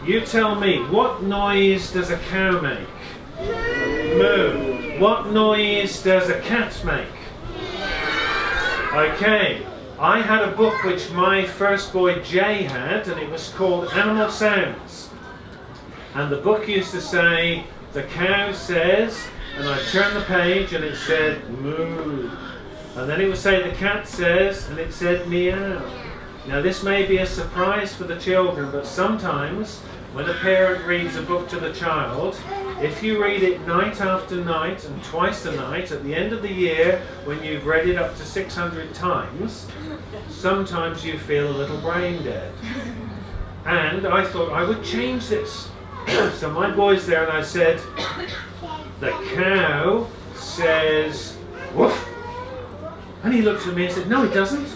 You tell me, what noise does a cow make? Moo. What noise does a cat make? Okay, I had a book which my first boy Jay had, and it was called Animal Sounds. And the book used to say, the cow says, and I turned the page and it said moo. And then it would say the cat says, and it said meow. Now this may be a surprise for the children, but sometimes when a parent reads a book to the child, if you read it night after night and twice a night, at the end of the year, when you've read it up to 600 times, sometimes you feel a little brain dead. And I thought I would change this. So my boy's there and I said, the cow says woof. And he looked at me and said, no it doesn't.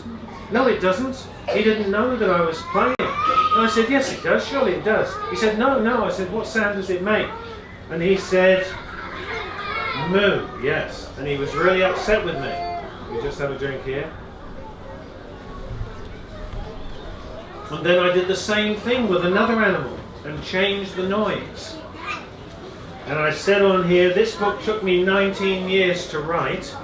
No it doesn't. He didn't know that I was playing. And I said, yes it does, surely it does. He said, no, no. I said, what sound does it make? And he said, moo, yes. And he was really upset with me. We just have a drink here. And then I did the same thing with another animal and changed the noise. And I said on here, this book took me 19 years to write.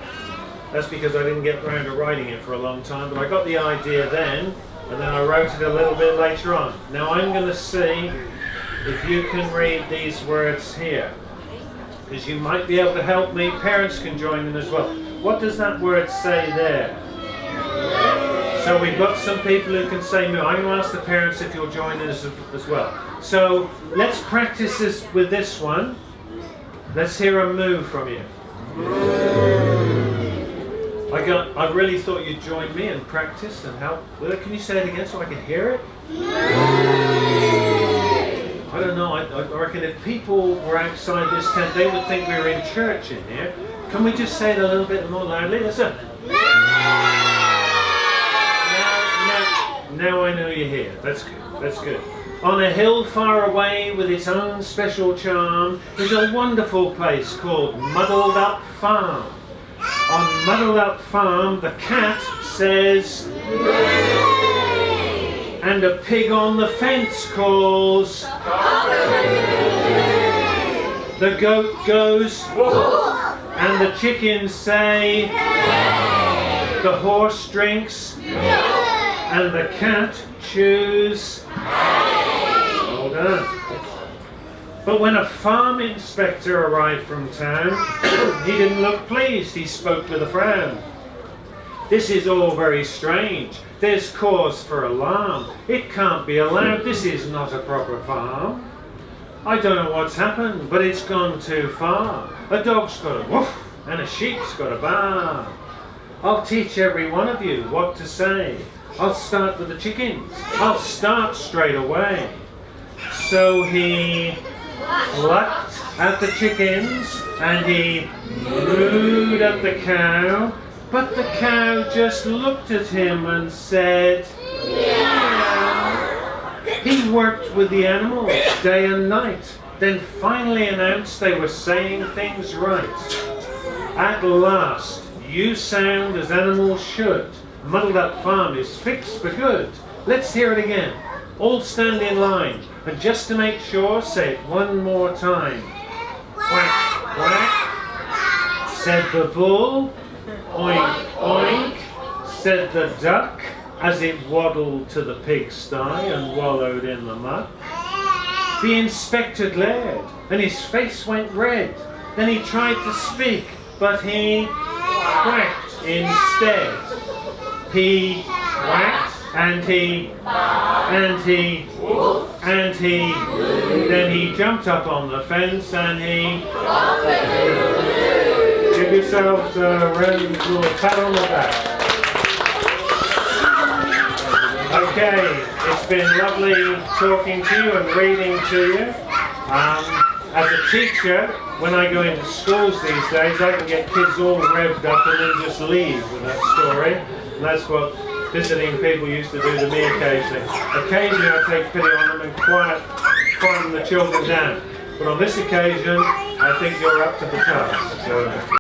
That's because I didn't get around to writing it for a long time, but I got the idea then, and then I wrote it a little bit later on. Now I'm going to see if you can read these words here, because you might be able to help me. Parents can join in as well. What does that word say there? So we've got some people who can say moo. I'm going to ask the parents if you'll join in as well. So let's practice this with this one. Let's hear a moo from you. I really thought you'd join me and practice and help with it. Can you say it again so I can hear it? I don't know. I reckon if people were outside this tent, they would think we were in church in here. Can we just say it a little bit more loudly? Listen. Now I know you're here. That's good. That's good. On a hill far away with its own special charm is a wonderful place called Muddled-up Farm. On Muddled-up Farm, the cat says, and a pig on the fence calls. The goat goes, and the chickens say, the horse drinks, and the cat chews. Well done. But when a farm inspector arrived from town, he didn't look pleased. He spoke with a frown. This is all very strange. There's cause for alarm. It can't be allowed. This is not a proper farm. I don't know what's happened, but it's gone too far. A dog's got a woof, and a sheep's got a baa. I'll teach every one of you what to say. I'll start with the chickens. I'll start straight away. So he clucked at the chickens and he mooed at the cow, but the cow just looked at him and said, meow. He worked with the animals day and night, then finally announced they were saying things right. At last, you sound as animals should. Muddled-up Farm is fixed for good. Let's hear it again. All stand in line, and just to make sure, say it one more time. Quack, quack, said the bull. Oink, oink, said the duck, as it waddled to the pigsty and wallowed in the muck. The inspector glared, and his face went red. Then he tried to speak, but he quacked instead. He quacked, and he, then he jumped up on the fence and he, give yourselves a little pat on the back. Okay, it's been lovely talking to you and reading to you. As a teacher, when I go into schools these days, I can get kids all revved up and then just leave with that story. And that's what visiting people used to do to me occasionally. Occasionally I take pity on them and quieten the children down. But on this occasion, I think you're up to the task. So.